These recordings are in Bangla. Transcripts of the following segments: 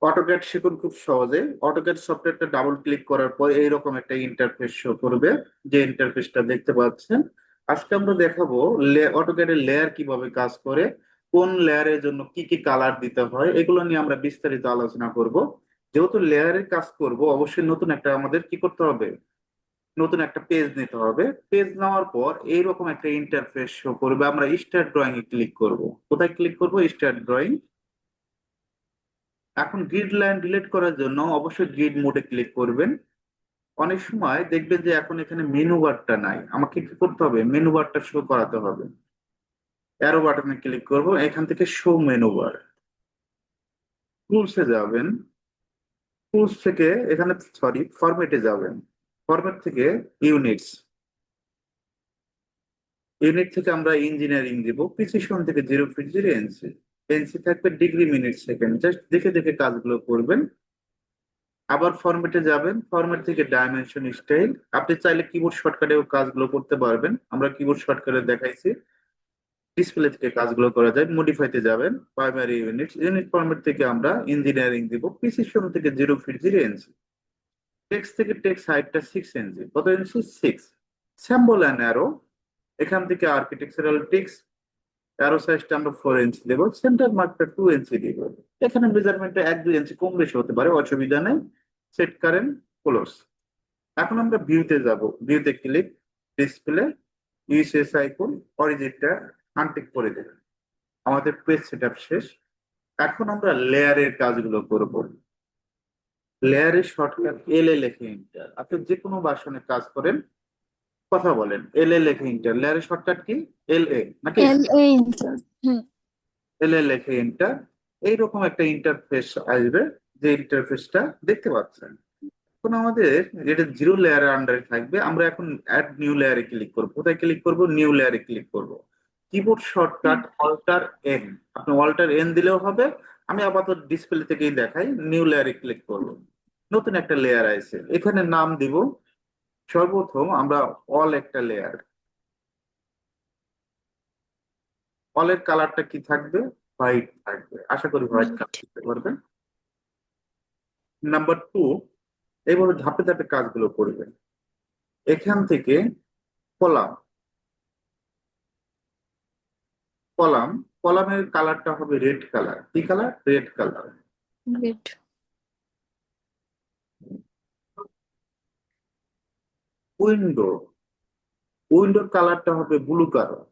অটোক্যাড শিখুন খুব সহজে। অটোক্যাড সফটওয়্যারটা ডাবল ক্লিক করার পর এইরকম একটা ইন্টারফেস শো করবে, যে ইন্টারফেসটা দেখতে পাচ্ছেন। আজকে আমরা দেখাবো অটোক্যাডের লেয়ার কিভাবে কাজ করে, কোন লেয়ারের জন্য কি কি কালার দিতে হয়, এগুলো নিয়ে আমরা বিস্তারিত আলোচনা করব। যেহেতু লেয়ারের কাজ করব, অবশ্যই নতুন একটা আমাদের কি করতে হবে, নতুন একটা পেজ নিতে হবে। পেজ নেওয়ার পর এইরকম একটা ইন্টারফেস শো করবে। আমরা স্টার্ট ড্রয়িং এ ক্লিক করব। কোথায় ক্লিক করব? Start drawing. এখন গ্রিড লাইন ডিলিট করার জন্য অবশ্যই গ্রিড মোডে ক্লিক করবেন। অনেক সময় দেখবেন যে এখন এখানে মেনু বারটা নাই, আমাকে কি করতে হবে? মেনু বারটা শো করাতে হবে। অ্যারো বাটনে ক্লিক করব, এখান থেকে শো মেনু বার। টুলসে যাবেন, টুলস থেকে এখানে ফরম্যাটে যাবেন। ফরম্যাট থেকে ইউনিটস, ইউনিট থেকে আমরা ইঞ্জিনিয়ারিং দিব। প্রিসিশন থেকে 0.0 ইঞ্চি, এনসি থাকবে ডিগ্রি মিনিট সেকেন্ড। জাস্ট দেখে দেখে কাজগুলো করবেন। আবার ফরম্যাটে যাবেন, ফরম্যাট থেকে ডাইমেনশন স্টাইল। আপনি চাইলে কিবোর্ড শর্টকাটেও কাজগুলো করতে পারবেন, আমরা কিবোর্ড শর্টকাটে দেখাইছি। ডিসপ্লে থেকে কাজগুলো করা যায়। মডিফাইতে যাবেন, প্রাইমারি ইউনিট, ইউনিট ফরম্যাট থেকে আমরা ইঞ্জিনিয়ারিং দিব। প্রিসিশন থেকে 0.0 ইঞ্চি। টেক্সট থেকে টেক্সট হাইটটা 6 ইঞ্চি। কত ইঞ্চি? 6। স্যাম্বল অ্যান্ড অ্যারো, এখান থেকে আর্কিটেকচারাল টেক্সট, অ্যারো সাইজটা আমরা 4 ইঞ্চি দেবো। সেন্টার মার্কটা 2 ইঞ্চি দিব। এখানে মেজারমেন্টটা 1-2 ইঞ্চি কম বেশি হতে পারে, অসুবিধা নেই। Set current, close. এখন আমরা ভিউতে যাব, ভিউতে ক্লিক, ডিসপ্লে, ইউএসএস আইকন, অরিজিনটা আনটিক করে দেবেন। আমাদের পেজ সেটআপ শেষ। এখন আমরা লেয়ারের কাজগুলো করব। লেয়ারের শর্টকাট এল এ লেখে এন্টার। আপনি যে কোনো ভার্সনে কাজ করেন, কথা বলেন এল এ লেখে এন্টার। লেয়ারের শর্টকাট কি? এল এ নাকি? এল এ ইন্টার। হ্যাঁ। এল এ লেখে এন্টার। এইরকম একটা ইন্টারফেস আসবে, যে ইন্টারফেসটা দেখতে পাচ্ছেন। এখন আমাদের যেটা জিরো লেয়ারের আন্ডারে থাকবে, আমরা এখন অ্যাড নিউ লেয়ারে ক্লিক করবো। কোথায় ক্লিক করব? নিউ লেয়ারে ক্লিক করব। কিবোর্ড শর্টকাট অল্টার এন, আপনি অল্টার এন দিলেও হবে। আমি আপাতত ডিসপ্লে থেকেই দেখাই। নিউ লেয়ারে ক্লিক করব। নতুন একটা লেয়ার আছে, এখানে নাম দিব। সর্বপ্রথম আমরা অল একটা লেয়ার, অলের কালারটা কি থাকবে? হোয়াইট থাকবে। আশা করি হোয়াইট কালার দিতে পারবেন। নাম্বার 2, এইভাবে ধাপে ধাপে কাজগুলো করবেন। এখান থেকে কলাম, কলাম, কলামের কালারটা হবে রেড কালার। কি colour? Red colour. Great. Window, উইন্ডোর কালারটা হবে ব্লু কালার।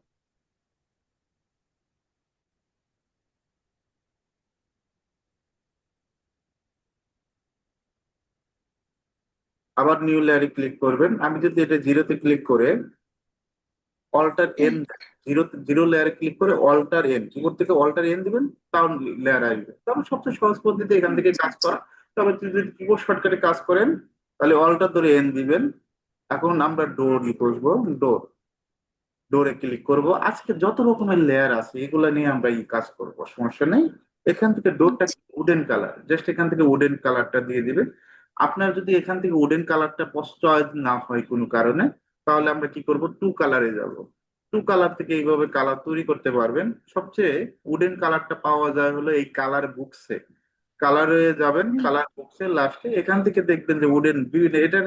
আবার নিউ লেয়ারে ক্লিক করবেন। আমি যদি এটা জিরোতে ক্লিক করে অল্টার এন, জিরো জিরো লেয়ারে ক্লিক করে অল্টার এন, কিবোর্ড থেকে অল্টার এন দিবেন, তাও লেয়ার আসবে। তবে সবচেয়ে সহজ পদ্ধতি এখান থেকে আচ্ছা কাজ আচ্ছা। করা। তবে আপনি যদি কিবোর্ড শর্টকাটে কাজ করেন, তাহলে অল্টার ধরে এন দিবেন। এখন আমরা ডোর বসবো। ডোর, ডোরে ক্লিক করব। আজকে যত রকমের লেয়ার আছে এগুলা নিয়ে আমরা এই কাজ করব, সমস্যা নেই। এখান থেকে ডোরটা আচ্ছা। উডেন কালার, জাস্ট এখান থেকে উডেন কালারটা দিয়ে দিবেন। আপনার যদি এখান থেকে উডেন কালারটা পছন্দ না হয় কোনো কারণে, তাহলে আমরা কি করব? টু কালারে যাব। টু কালার থেকে এইভাবে কালার তৈরি করতে পারবেন। সবচেয়ে উডেন কালারটা পাওয়া যায় হলো এই কালার বুকসে। কালারে যাবেন, কালার বুকসে লাস্টে এখান থেকে দেখবেন যে উডেন বিভিন্ন, এটা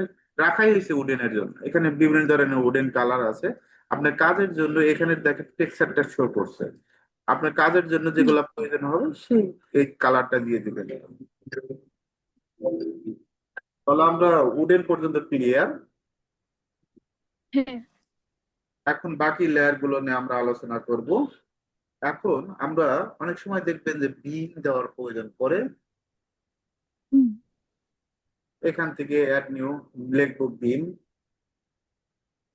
রাখাই হয়েছে উডেনের জন্য। এখানে বিভিন্ন ধরনের উডেন কালার আছে। আপনার কাজের জন্য এখানে দেখেন টেক্সচারটা শো করছে। আপনার কাজের জন্য যেগুলো প্রয়োজন হবে সেই এই কালারটা দিয়ে দিবেন। তাহলে আমরা উডেন পর্যন্ত ক্লিয়ার। হ্যাঁ। এখন বাকি লেয়ার গুলো নিয়ে আমরা আলোচনা করব। এখন আমরা অনেক সময় দেখবেন যে বিম দেওয়ার প্রয়োজন পড়ে। হুম। এখান থেকে অ্যাড নিউ, লিখবো বিম।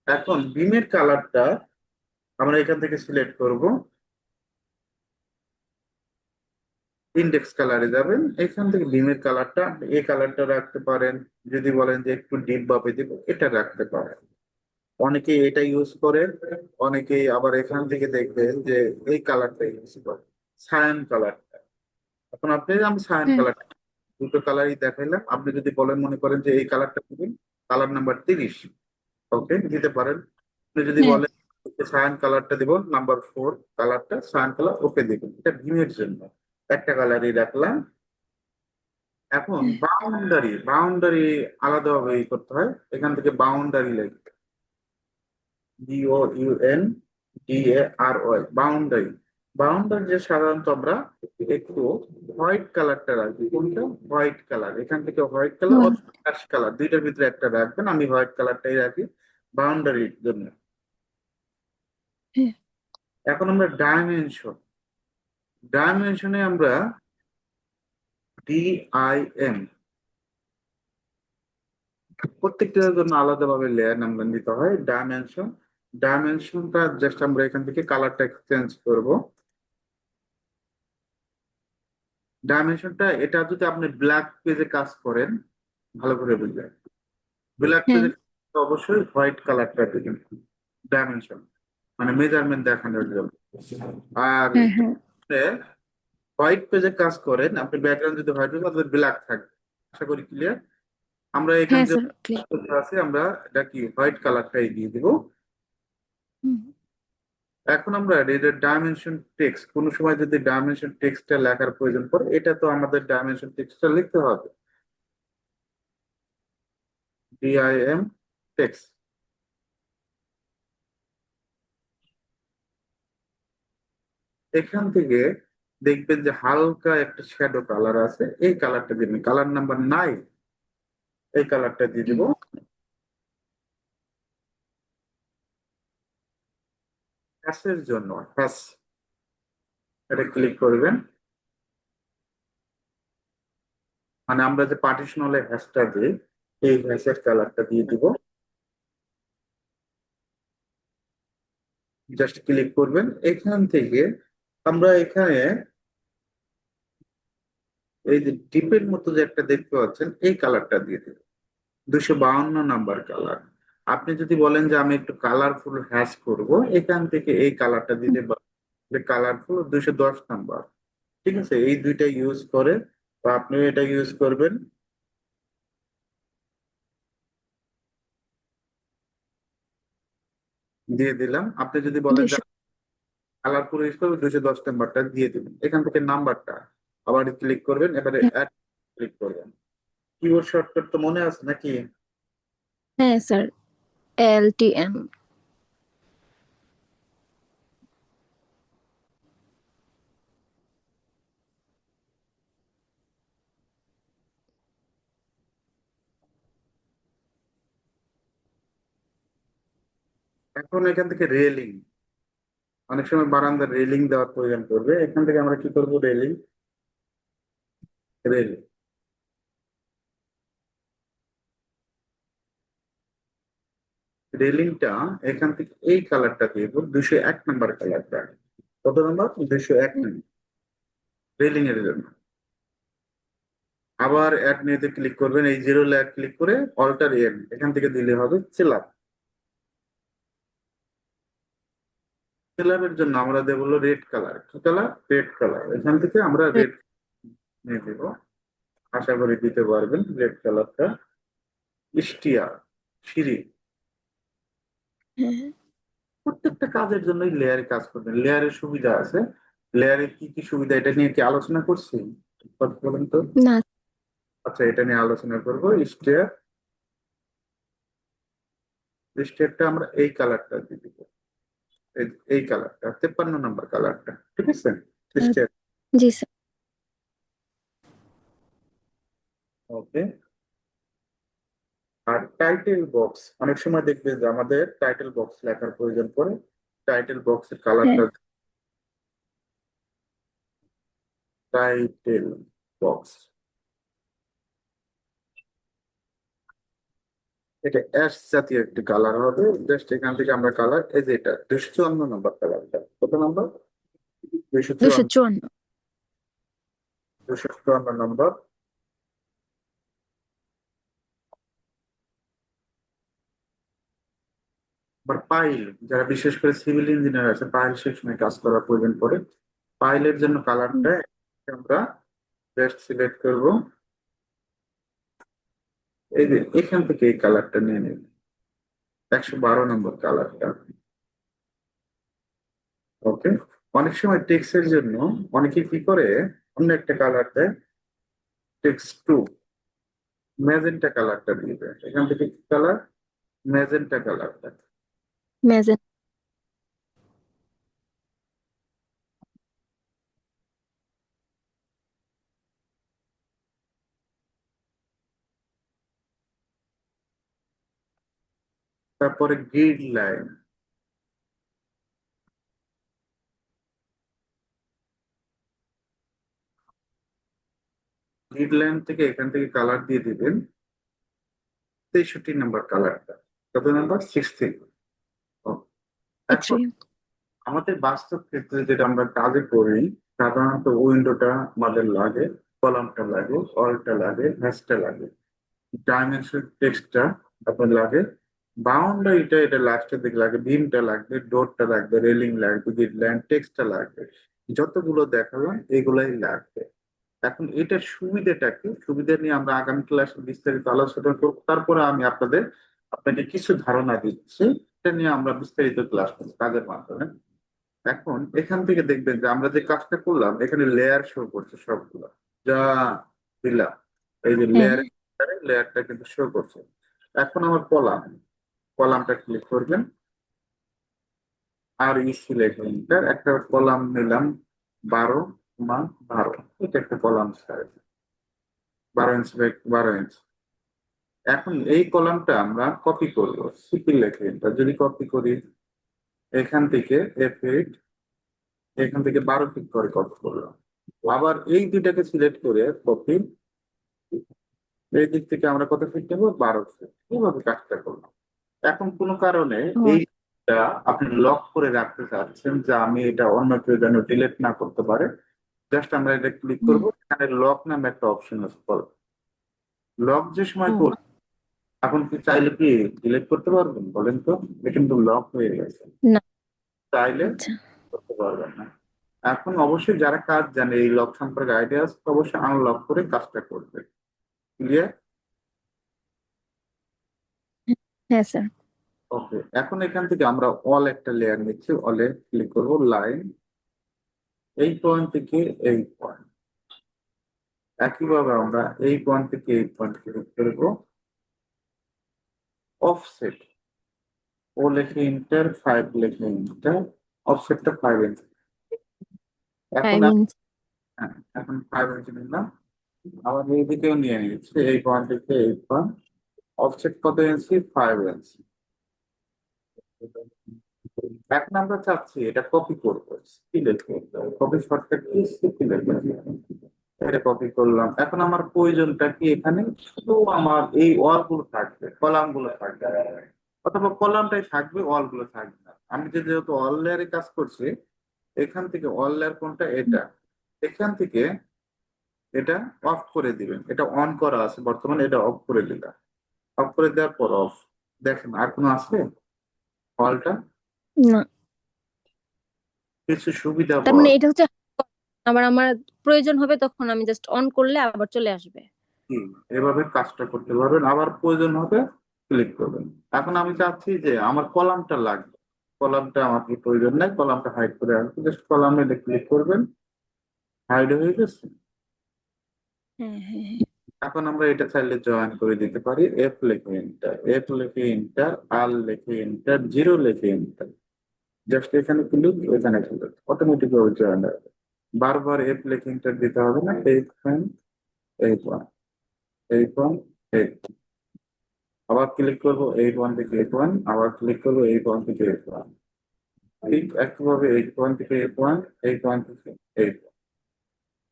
এখন বিমের কালারটা আমরা এখান থেকে সিলেক্ট করব। ইন্ডেক্স কালারে যাবেন, এখান থেকে বিমের কালারটা এই কালারটা রাখতে পারেন। যদি বলেন যে একটু ডিপ ভাবে দিব, এটা রাখতে পারেন। অনেকেই এটা ইউজ করে, অনেকেই আবার এখান থেকে দেখবেন যে এই কালারটা ইউজ করে, সায়ান কালারটা। এখন আপনি, আমি সায়ান হ্যাঁ। কালার, দুটো কালারই দেখাইলাম। আপনি যদি বলেন, মনে করেন যে এই কালারটা দিবেন, কালার নাম্বার 30, ওকে দিতে পারেন। আপনি যদি হ্যাঁ। বলেন সায়ান কালারটা দিব, নাম্বার 4 কালারটা সায়ান কালার, ওকে দিবেন। এটা ভীমের জন্য একটা কালারই রাখলাম। এখন হ্যাঁ বাউন্ডারি আলাদাভাবে করতে হয়। এখান থেকে বাউন্ডারি লিখবে, BOUNDARY, বাউন্ডারি। বাউন্ডারি যে সাধারণত আমরা একটু হোয়াইট কালারটা রাখবি। কোনটা? White colour. এখান থেকে হোয়াইট কালার হয় অথবা অ্যাশ কালার, দুইটার ভিতরে একটা রাখবেন। আমি হোয়াইট কালারটাই রাখি বাউন্ডারির জন্য। হ্যাঁ এখন আমরা ডাইমেনশনে আমরা DIM, প্রত্যেকটার জন্য আলাদাভাবে লেয়ার নাম্বার দিতে হয়। ডাইমেনশনটা জাস্ট আমরা এখান থেকে কালারটা চেঞ্জ করব। ডাইমেনশনটা এটা যদি আপনি ব্ল্যাক পেজে কাজ করেন, ভালো করে বুঝবেন, ব্ল্যাক হ্যাঁ পেজে অবশ্যই হোয়াইট কালারটা দিবেন ডাইমেনশন, মানে মেজারমেন্ট দেখানোর জন্য। আর হ্যাঁ হ্যাঁ হোয়াইট পেজে কাজ করেন, আপনি ব্যাকগ্রাউন্ড যদি হোয়াইট হবে তাহলে ব্ল্যাক থাকবে। আশা করি ক্লিয়ার। আমরা এখানে হ্যাঁ যে স্যার ক্লিয়ার। আছে আমরা এটা কি হোয়াইট কালারটাই দিয়ে দিব। হুম এখন আমরা এটার ডাইমেনশন টেক্সট, কোনো সময় যদি ডাইমেনশন টেক্সটটা লেখার প্রয়োজন পড়ে, এটা তো আমাদের ডাইমেনশন টেক্সটটা লিখতে হবে। DIM text. এখান থেকে দেখবেন যে হালকা একটা শ্যাডো কালার আছে, এই কালারটা দিবেন, কালার নাম্বার 9, এই কালারটা দিয়ে দিব। হুম হ্যাশের জন্য হ্যাশ, এটা ক্লিক করবেন। মানে আমরা যে পার্টিশন হলে হ্যাশটা দিই, এই হ্যাশের কালারটা দিয়ে দিব। জাস্ট ক্লিক করবেন। এখান থেকে আমরা এখানে এই যে ডিপের মতো যে একটা দেখতে পাচ্ছেন, এই কালারটা দিয়ে দেবেন, 252 নাম্বার কালার। আপনি যদি বলেন যে আমি একটু কালারফুল হ্যাশ করব, এখান থেকে এই কালারটা হুম, দিতে পারেন, কালারফুল 210 নাম্বার। ঠিক আছে, এই দুইটা ইউজ করে বা আপনি এটা ইউজ করবেন। দিয়ে দিলাম। আপনি যদি বলেন যে দুশো। কালারফুল ইউজ করবেন, 210 নাম্বারটা দিয়ে দিবেন। এখান থেকে নাম্বারটা আবার ক্লিক করবেন, এবারে হ্যাঁ অ্যাড ক্লিক করবেন। কিবোর্ড শর্টকাট তো মনে আছে নাকি? হ্যাঁ স্যার LTM। এখন এখান থেকে রেলিং, অনেক সময় বারান্দার রেলিং দেওয়ার প্রয়োজন পড়বে। এখান থেকে আমরা কি করবো? রেলিং, রেলিং, রেলিংটা এখান থেকে এই কালারটা দিয়ে দেবো, 201 নাম্বার কালারটা। কত নাম্বার? 201 নাম্বার, রেলিং এর জন্য। আবার অ্যাড নিতে ক্লিক করবেন, এই জিরো লেয়ার ক্লিক করে অল্টার এন এখান থেকে দিলে হবে সেলার। সেলারের জন্য আমরা দেবো হলো রেড কালার। কি কালার? Red colour. এখান থেকে আমরা রেড নিয়ে দেবো। আশা করি দিতে পারবেন রেড কালারটা। ইস্টিয়ার, সিঁড়ি, হ্যাঁ প্রত্যেকটা কাজের জন্যই লেয়ারে কাজ করবেন। লেয়ারের সুবিধা আছে। লেয়ারে কি কি সুবিধা, এটা নিয়ে কি আলোচনা করছি? কথা বলেন তো। না। আচ্ছা, এটা নিয়ে আলোচনা করবো। স্টেয়ার, স্টেয়ারটা আমরা এই কালারটা দিয়ে দিব, এই কালারটা 53 নাম্বার কালারটা। ঠিক আছে, আহ, স্টেয়ার। জি স্যার। ওকে। আর টাইটেল বক্স, অনেক সময় দেখবে যে আমাদের টাইটেল বক্স লেখার প্রয়োজন পড়ে। টাইটেল বক্সের হ্যাঁ কালারটা, টাইটেল বক্স, এটা অ্যাশ জাতীয় একটি কালার হবে। জাস্ট এখান থেকে আমরা কালার, এই যে এটা 254 নাম্বার কালারটা। কত নাম্বার? 254, 254। 254 নাম্বার। আবার পাইল, যারা বিশেষ করে সিভিল ইঞ্জিনিয়ার আছে, পাইল সেকশনে কাজ করার প্রয়োজন পড়ে। পাইলের জন্য হুম, কালারটা আমরা বেস্ট সিলেক্ট করব। এই যে এখান থেকে এই কালারটা নিয়ে নেব, 112 নম্বর কালারটা। ওকে। অনেক সময় টেক্সটের জন্য অনেকে কি করে, অন্য একটা কালার দেয়। টেক্সট টু ম্যাজেন্টা কালারটা দিবে, এখান থেকে কি কালার? ম্যাজেন্টা কালারটা। ম্যাজেন্টা। তারপরে গ্রিড লাইন, গ্রিড লাইন থেকে এখান থেকে কালার দিয়ে দিবেন 63 নম্বর কালারটা। কত নাম্বার? 16। এখন থ্রি। আমাদের বাস্তব ক্ষেত্রে যেটা আমরা কাজে করি, সাধারণত উইন্ডোটা আমাদের লাগে, কলামটা লাগে, অলটা লাগে, হ্যাশটা লাগে, ডাইমেনশন টেক্সটটা আপনার লাগে, বাউন্ডারিটা এটা লাস্টের দিকে লাগে, বিমটা লাগবে, ডোরটা লাগবে, রেলিং লাগবে, গ্রিড লাইন, টেক্সটটা লাগবে। যতগুলো দেখালাম এগুলাই লাগবে। এখন এটার সুবিধাটা কি, সুবিধা নিয়ে আমরা আগামী ক্লাসে বিস্তারিত আলোচনা করবো। তারপরে আমি আপনাকে কিছু ধারণা দিচ্ছি, এটা নিয়ে আমরা বিস্তারিত ক্লাস করবো কাজের মাধ্যমে। এখন এখান থেকে দেখবেন যে আমরা যে কাজটা করলাম এখানে লেয়ার শো করছে সবগুলো, যা দিলাম এই যে হ্যাঁ। লেয়ারটা কিন্তু শো করছে। এখন আমার কলামটা ক্লিক করবেন, আর সিলেক্ট একটা কলাম নিলাম 12 এটা একটা কলাম সাইজ 12 ইঞ্চি বাই 12 ইঞ্চি। এখন এই কলামটা আমরা কপি করবো, সিপি লেখে এটা যদি কপি করি, এখান থেকে F8, এখান থেকে 12 ফিট করে কপি করলাম। আবার এই দুইটাকে সিলেক্ট করে কপি, এই দিক থেকে আমরা কত ফিট নেবো? 12 ফিট। এইভাবে কাজটা করলাম। এখন কোনো কারণে ও এইটা আপনি লক করে রাখতে চাচ্ছেন যে আমি এটা অন্য কেউ যেন ডিলিট না করতে পারে, জাস্ট আমরা এটা ক্লিক হুম, করবো, এখানে লক নামে একটা অপশন আছে। লক যে সময় ও করব, এখন কি চাইলে কি ডিলিট করতে পারবেন বলেন তো? এটা কিন্তু লক হয়ে গেছে, না। চাইলে আচ্ছা। করতে পারবেন না। এখন অবশ্যই যারা কাজ জানে, এই লক সম্পর্কে আইডিয়া আছে, অবশ্যই আনলক করে কাজটা করবে। ক্লিয়ার? হ্যাঁ স্যার। ওকে, এখন এখান থেকে আমরা অল একটা লেয়ার নিচ্ছি, অলে ক্লিক করব, লাইন এই পয়েন্ট থেকে এই পয়েন্ট, একইভাবে আমরা এই পয়েন্ট থেকে এই পয়েন্ট ক্লিক করব, অফসেট ও লেখে ইন্টার, 5 লেখে ইন্টার, অফসেটটা 5 ইঞ্চি। এখন 5 ইঞ্চ। হ্যাঁ, এখন 5 ইঞ্চি নিলাম, আবার এই দিকেও নিয়ে নিচ্ছি, এই পয়েন্ট থেকে এই পয়েন্ট, অফসেট কত ইঞ্চি? 5 ইঞ্চি। এখন আমরা চাচ্ছি এটা কপি করবো, সিলেক্ট করতে হবে, কপি শর্টকাট কি? সিলেক্ট, এটা কপি করলাম। এখন আমার প্রয়োজনটা কি এখানে? শুধু আমার এই ওয়াল গুলো থাকবে, কলাম গুলো থাকবে, অথবা কলামটাই থাকবে, ওয়াল গুলো থাকবে না। আমি যেহেতু অল লেয়ারে কাজ করছি, এখান থেকে অল লেয়ার কোনটা? এটা। এখান থেকে এটা অফ করে দিবেন, এটা অন করা আছে বর্তমানে, এটা অফ করে দিলাম। অফ করে দেওয়ার পর অফ, দেখেন আর কোনো আছে ওয়ালটা? না, কিছু সুবিধা তার বল। মানে এটা হচ্ছে আবার আমার প্রয়োজন হবে তখন আমি জাস্ট অন করলে আবার চলে আসবে। হুম, এভাবে কাজটা করতে পারবেন, আবার প্রয়োজন হবে ক্লিক করবেন। এখন আমি চাচ্ছি যে আমার কলামটা লাগবে, কলামটা আমার কি প্রয়োজন নাই, কলামটা হাইড করে রাখবো, জাস্ট কলামে ক্লিক করবেন, হাইড হয়ে গেছে। হ্যাঁ হ্যাঁ হ্যাঁ। এখন আমরা এটা চাইলে জয়েন করে দিতে পারি, এফ লেখে এন্টার, এফ লেখে এন্টার, আর লেখে এন্টার, জিরো লেখে এন্টার, জাস্ট এখানে ক্লিক, এখানে ক্লিক, অটোমেটিক ভাবে জয়েন হবে। বারবার এফ লেখে এন্টার দিতে হবে না। এই পয়েন্ট, এই পয়েন্ট, এই পয়েন্ট, এই, আবার ক্লিক করবো 8 1 থেকে 8 1, আবার ক্লিক করবো 8 1 থেকে 8 1, ঠিক একইভাবে 8 1 থেকে 8 1, 8 1 থেকে 8 1।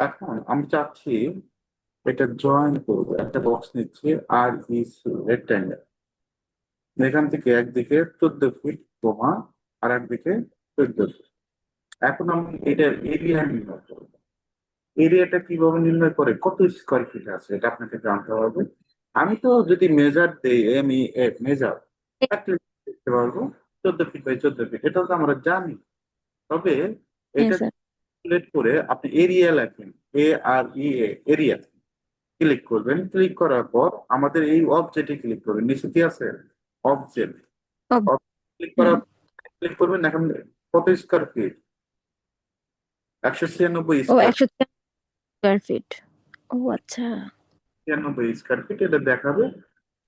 এখন আমি চাচ্ছি এটা জয়েন করবো, একটা বক্স নিচ্ছি, আর রেক্ট্যাঙ্গেল, এখান থেকে একদিকে 14 ফিট কমা আর একদিকে 14 ফিট। এখন আমি এটার এরিয়া নির্ণয় করবো। এরিয়াটা কিভাবে নির্ণয় করে, কত স্কোয়ার ফিট আছে এটা আপনাকে জানতে হবে। আমি তো যদি মেজার দেই, আমি মেজার দেখতে পারবো 14 ফিট বাই 14 ফিট, এটা তো আমরা জানি। তবে হ্যাঁ এটা স্যার। ক্যালকুলেট করে আপনি এরিয়া লেখেন, এরিয়া ক্লিক করবেন, ক্লিক করার পর আমাদের এই অবজেক্টে ক্লিক করবেন, নিচে কি আছে? অবজেক্ট, ও ক্লিক হ্যাঁ। করার ক্লিক করবেন। এখন কত স্কোয়ার ফিট? 196 ও স্কোয়ার। 100 square feet. ও আচ্ছা। 93 স্কোয়ার ফিট এটা দেখাবে।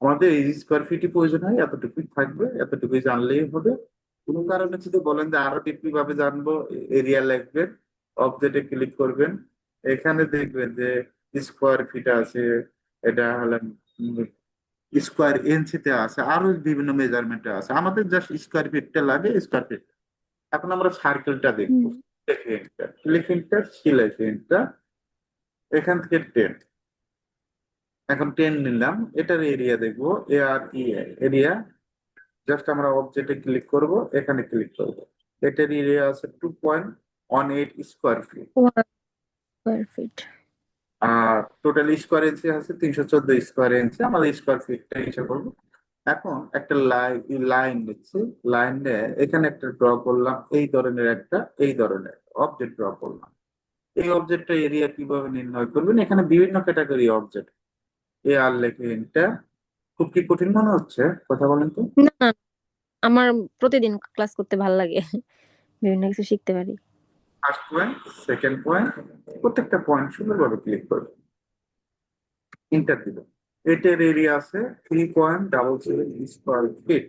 আমাদের এই স্কোয়ার ফিটই প্রয়োজন হয়, এতটুকুই থাকবে, এতটুকুই জানলেই হবে। কোনো কারণে যদি বলেন যে আরো ডিপলি ভাবে জানবো, এরিয়া লিখবেন, অবজেক্টে ক্লিক করবেন, এখানে দেখবেন যে স্কোয়ার ফিট আছে, এটা হলো স্কোয়ার ইঞ্চিতে আছে, আরো বিভিন্ন মেজারমেন্টে আছে। আমাদের জাস্ট স্কোয়ার ফিটটা লাগে, স্কোয়ার ফিট। এখন আমরা সার্কেলটা দেখবো। হুম। এলিফেন্টটা সিলেফেন্টটা এখান থেকে 10, এখন 10 নিলাম, এটার এরিয়া দেখবো, এ আর ই এরিয়া। জাস্ট আমরা অবজেক্টে ক্লিক করব, এখানে ক্লিক করব। এটার এরিয়া আছে 2.18 স্কোয়ার ফিট। 1 square feet. আর টোটাল স্কোয়ার ইঞ্চি আছে 314 স্কোয়ার ইঞ্চি। আমাদের স্কোয়ার ফিটটা হিসাব করবো। এখন একটা লাইন নিচ্ছি, লাইন নিয়ে এখানে একটা ড্র করলাম, এই ধরনের একটা, এই ধরনের অবজেক্ট ড্র করলাম। এই অবজেক্টটা এরিয়া কিভাবে নির্ণয় করবেন? এখানে বিভিন্ন ক্যাটাগরি অবজেক্ট। এ আর লেখে এটা খুব কি কঠিন মনে হচ্ছে? কথা বলেন তো। না না, আমার প্রতিদিন ক্লাস করতে ভালো লাগে, বিভিন্ন কিছু শিখতে পারি। ফার্স্ট পয়েন্ট, সেকেন্ড পয়েন্ট, প্রত্যেকটা পয়েন্ট সুন্দরভাবে ক্লিক করবেন, ইন্টার দিবেন। এটার এরিয়া আছে 3.77 স্কোয়ার ফিট।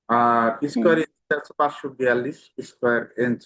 আর হ্যাঁ। স্কোয়ার ইঞ্চ আছে 542 স্কোয়ার ইঞ্চ।